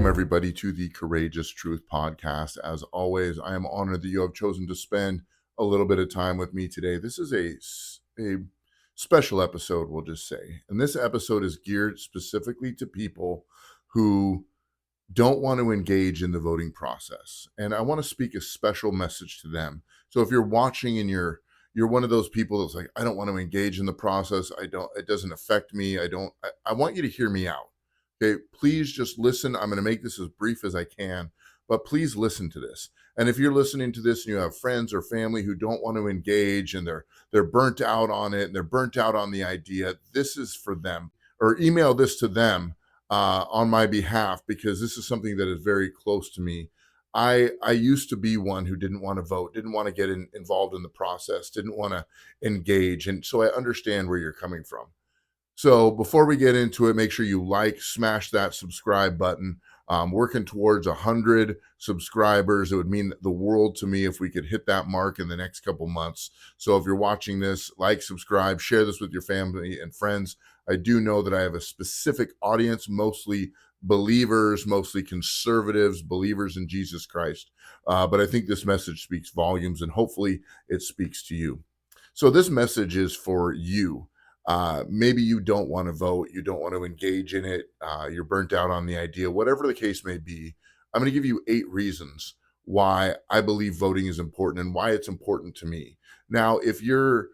Welcome, everybody, to the Courageous Truth Podcast. As always, I am honored that you have chosen to spend a little bit of time with me today. This is a special episode, we'll just say. And this episode is geared specifically to people who don't want to engage in the voting process. And I want to speak a special message to them. So if you're watching and you're one of those people that's like, I don't want to engage in the process. It doesn't affect me. I want you to hear me out. Okay, please just listen. I'm going to make this as brief as I can, but please listen to this. And if you're listening to this and you have friends or family who don't want to engage and they're burnt out on it and they're burnt out on the idea, this is for them. Or email this to them on my behalf, because this is something that is very close to me. I used to be one who didn't want to vote, didn't want to get involved in the process, didn't want to engage. And so I understand where you're coming from. So before we get into it, make sure you smash that subscribe button. Working towards 100 subscribers. It would mean the world to me if we could hit that mark in the next couple months. So if you're watching this, subscribe, share this with your family and friends. I do know that I have a specific audience, mostly believers, mostly conservatives, believers in Jesus Christ. But I think this message speaks volumes, and hopefully it speaks to you. So this message is for you. Maybe you don't want to vote, you don't want to engage in it, you're burnt out on the idea, whatever the case may be. I'm going to give you 8 reasons why I believe voting is important and why it's important to me. Now, if you're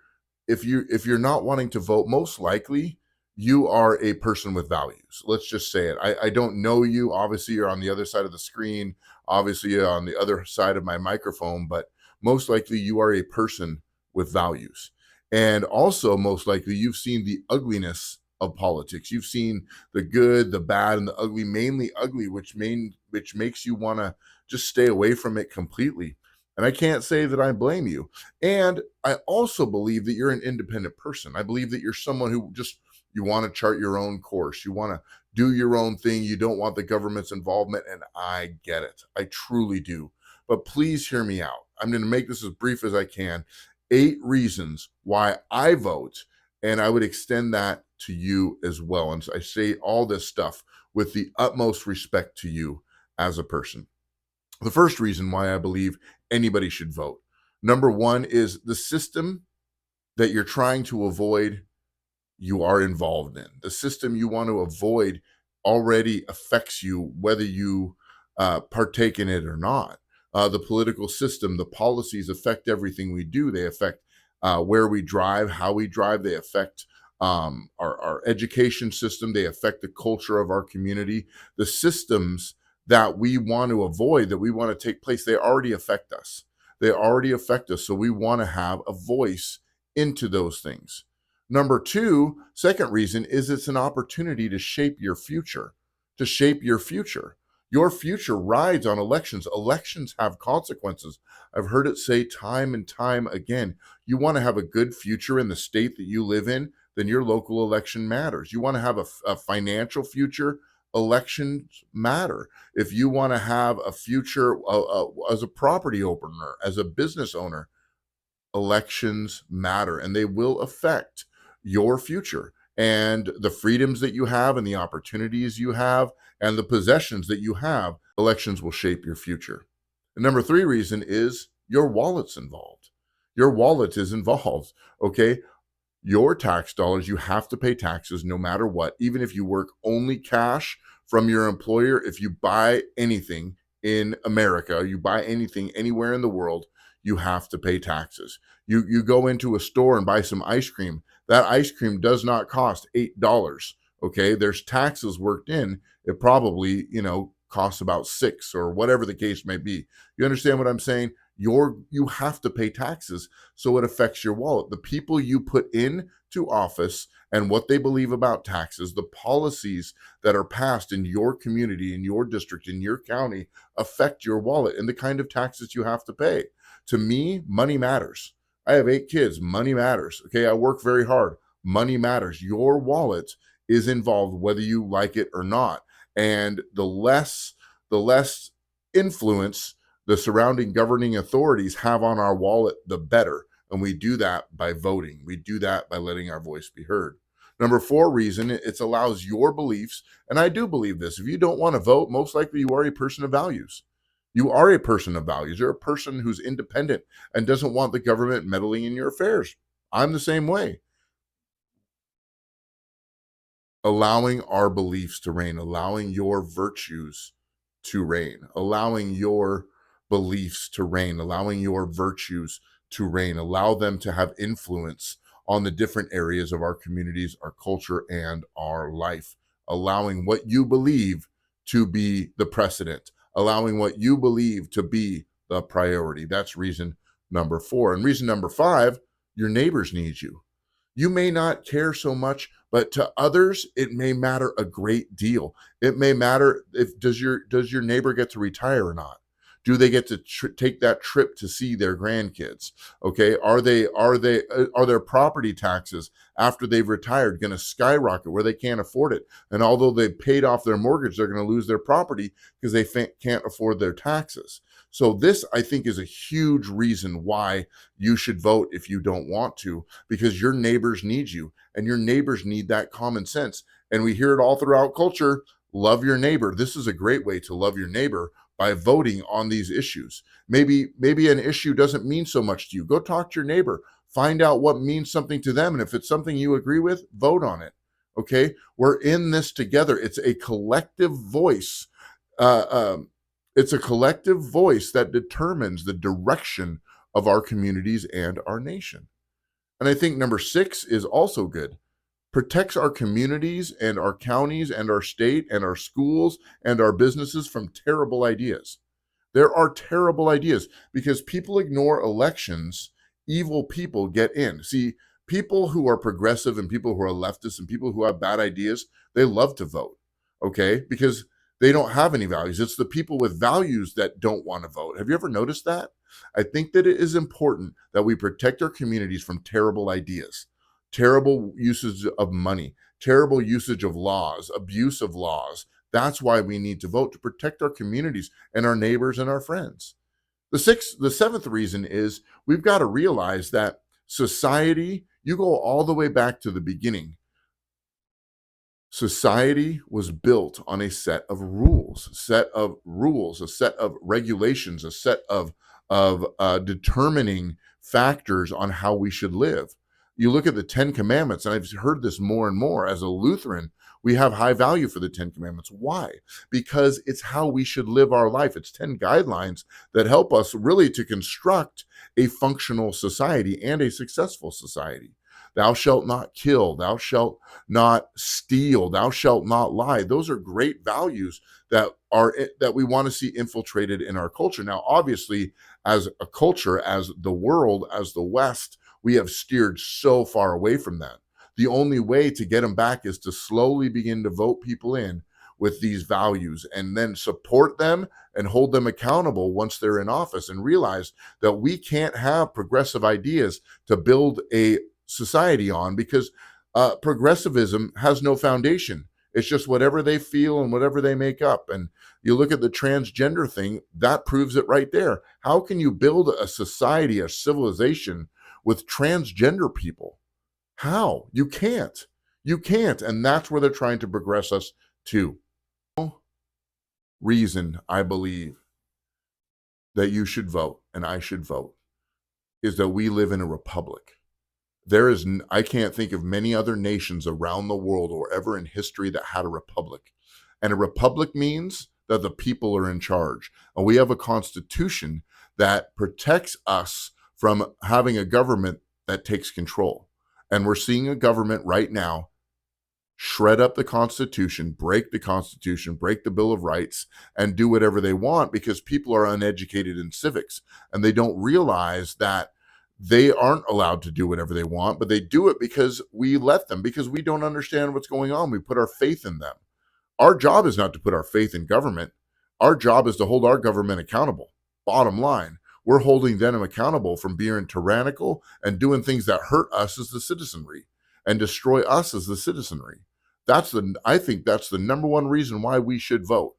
not wanting to vote, most likely you are a person with values. Let's just say it. I don't know you. Obviously, you're on the other side of the screen. Obviously, you're on the other side of my microphone, but most likely you are a person with values. And also, most likely, you've seen the ugliness of politics. You've seen the good, the bad, and the ugly, mainly ugly, which makes you want to just stay away from it completely. And I can't say that I blame you. And I also believe that you're an independent person. I believe that you're someone who you want to chart your own course. You want to do your own thing. You don't want the government's involvement. And I get it. I truly do. But please hear me out. I'm going to make this as brief as I can. 8 reasons why I vote, and I would extend that to you as well. And so I say all this stuff with the utmost respect to you as a person. The first reason why I believe anybody should vote. Number 1 is the system that you're trying to avoid, you are involved in. The system you want to avoid already affects you, whether you partake in it or not. The political system, the policies affect everything we do. They affect where we drive, how we drive. They affect our education system. They affect the culture of our community. The systems that we want to avoid, that we want to take place, they already affect us. They already affect us. So we want to have a voice into those things. Number 2, second reason is it's an opportunity to shape your future, to shape your future. Your future rides on elections. Elections have consequences. I've heard it say time and time again. You want to have a good future in the state that you live in, then your local election matters. You want to have a financial future, elections matter. If you want to have a future as a property owner, as a business owner, elections matter, and they will affect your future and the freedoms that you have and the opportunities you have and the possessions that you have. Elections will shape your future. And number 3 reason is your wallet's involved. Your wallet is involved, okay? Your tax dollars, you have to pay taxes no matter what, even if you work only cash from your employer. If you buy anything in America, you buy anything anywhere in the world, you have to pay taxes. You go into a store and buy some ice cream. That ice cream does not cost $8. Okay, there's taxes worked in. It probably, costs about 6 or whatever the case may be. You understand what I'm saying? You have to pay taxes, so it affects your wallet. The people you put in to office and what they believe about taxes, the policies that are passed in your community, in your district, in your county, affect your wallet and the kind of taxes you have to pay. To me, money matters. I have 8 kids. Money matters. Okay, I work very hard. Money matters. Your wallet is involved whether you like it or not. And the less influence the surrounding governing authorities have on our wallet, the better. And we do that by voting. We do that by letting our voice be heard. Number four reason, it allows your beliefs, and I do believe this. If you don't want to vote, most likely you are a person of values. You are a person of values. You're a person who's independent and doesn't want the government meddling in your affairs. I'm the same way. Allowing our beliefs to reign, allowing your virtues to reign, allowing your beliefs to reign, allowing your virtues to reign, allow them to have influence on the different areas of our communities, our culture, and our life, allowing what you believe to be the precedent, allowing what you believe to be the priority. That's reason number four. And reason number five, your neighbors need you. You may not care so much, but to others it may matter a great deal. It may matter if does your neighbor get to retire or not? Do they get to take that trip to see their grandkids? Okay, are their property taxes after they've retired going to skyrocket where they can't afford it? And although they've paid off their mortgage, they're going to lose their property because they can't afford their taxes. So this, I think, is a huge reason why you should vote if you don't want to, because your neighbors need you and your neighbors need that common sense. And we hear it all throughout culture. Love your neighbor. This is a great way to love your neighbor by voting on these issues. Maybe an issue doesn't mean so much to you. Go talk to your neighbor. Find out what means something to them. And if it's something you agree with, vote on it. Okay? We're in this together. It's a collective voice. Uh, um, it's a collective voice that determines the direction of our communities and our nation. And I think number six is also good. Protects our communities and our counties and our state and our schools and our businesses from terrible ideas. There are terrible ideas because people ignore elections, evil people get in. See, people who are progressive and people who are leftists and people who have bad ideas, they love to vote, okay? Because they don't have any values. It's the people with values that don't want to vote. Have you ever noticed that? I think that it is important that we protect our communities from terrible ideas, terrible usage of money, terrible usage of laws, abuse of laws. That's why we need to vote, to protect our communities and our neighbors and our friends. The seventh reason is we've got to realize that society, you go all the way back to the beginning. Society was built on a set of rules, a set of regulations, a set of determining factors on how we should live. You look at the Ten Commandments, and I've heard this more and more. As a Lutheran, we have high value for the Ten Commandments. Why? Because it's how we should live our life. It's 10 guidelines that help us really to construct a functional society and a successful society. Thou shalt not kill, thou shalt not steal, thou shalt not lie. Those are great values that we want to see infiltrated in our culture. Now, obviously, as a culture, as the world, as the West, we have steered so far away from that. The only way to get them back is to slowly begin to vote people in with these values and then support them and hold them accountable once they're in office, and realize that we can't have progressive ideas to build a society on, because progressivism has no foundation. It's just whatever they feel and whatever they make up. And you look at the transgender thing, that proves it right there. How can you build a society, a civilization with transgender people? How? You can't. You can't. And that's where they're trying to progress us to. Reason I believe that you should vote and I should vote is that we live in a republic. I can't think of many other nations around the world or ever in history that had a republic. And a republic means that the people are in charge. And we have a constitution that protects us from having a government that takes control. And we're seeing a government right now shred up the Constitution, break the Bill of Rights, and do whatever they want because people are uneducated in civics. And they don't realize that they aren't allowed to do whatever they want, but they do it because we let them, because we don't understand what's going on. We put our faith in them. Our job is not to put our faith in government. Our job is to hold our government accountable. Bottom line, we're holding them accountable from being tyrannical and doing things that hurt us as the citizenry and destroy us as the citizenry. I think that's the number one reason why we should vote.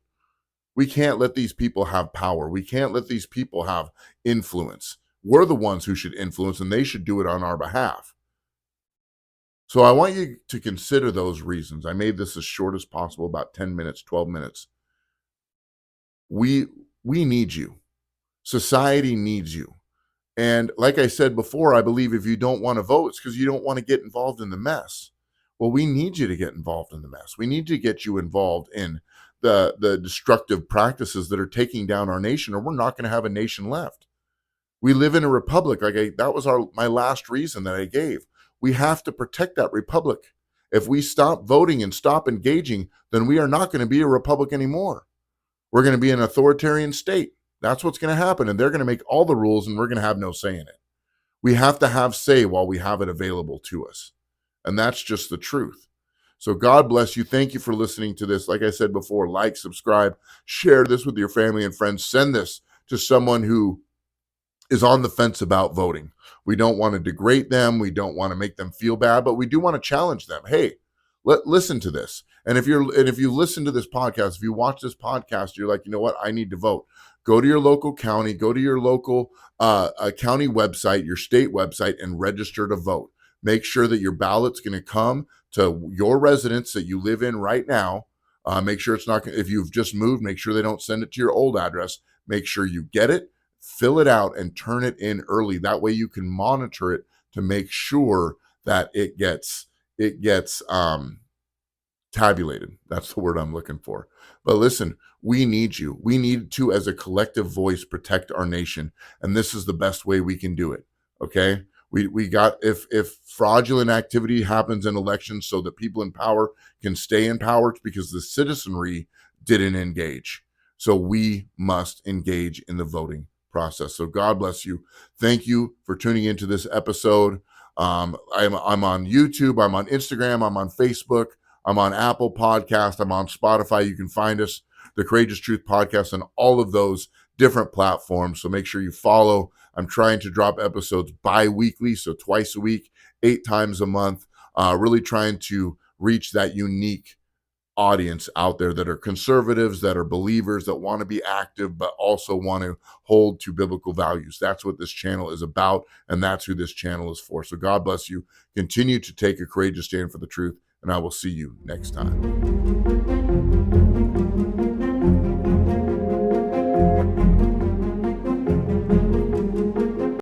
We can't let these people have power. We can't let these people have influence. We're the ones who should influence, and they should do it on our behalf. So I want you to consider those reasons. I made this as short as possible, about 10 minutes, 12 minutes. We we need you. Society needs you. And like I said before, I believe if you don't want to vote, it's because you don't want to get involved in the mess. Well, we need you to get involved in the mess. We need to get you involved in the destructive practices that are taking down our nation, or we're not going to have a nation left. We live in a republic. That was my last reason that I gave. We have to protect that republic. If we stop voting and stop engaging, then we are not going to be a republic anymore. We're going to be an authoritarian state. That's what's going to happen. And they're going to make all the rules and we're going to have no say in it. We have to have say while we have it available to us. And that's just the truth. So God bless you. Thank you for listening to this. Like I said before, like, subscribe, share this with your family and friends. Send this to someone who is on the fence about voting. We don't want to degrade them. We don't want to make them feel bad, but we do want to challenge them. Hey, listen to this. And if you listen to this podcast, if you watch this podcast, you're like, you know what? I need to vote. Go to your local county, go to your local county website, your state website, and register to vote. Make sure that your ballot's going to come to your residence that you live in right now. Make sure it's not, if you've just moved, make sure they don't send it to your old address. Make sure you get it, fill it out, and turn it in early. That way you can monitor it to make sure that it gets tabulated. That's the word I'm looking for. But listen, we need you. We need to, as a collective voice, protect our nation. And this is the best way we can do it. Okay. We got, if fraudulent activity happens in elections so that people in power can stay in power, it's because the citizenry didn't engage. So we must engage in the voting process. So God bless you. Thank you for tuning into this episode. I'm on YouTube. I'm on Instagram. I'm on Facebook. I'm on Apple Podcast. I'm on Spotify. You can find us, the Courageous Truth Podcast, on all of those different platforms. So make sure you follow. I'm trying to drop episodes bi-weekly, so twice a week, 8 times a month, really trying to reach that unique audience out there that are conservatives, that are believers, that want to be active, but also want to hold to biblical values. That's what this channel is about, and that's who this channel is for. So God bless you. Continue to take a courageous stand for the truth, and I will see you next time.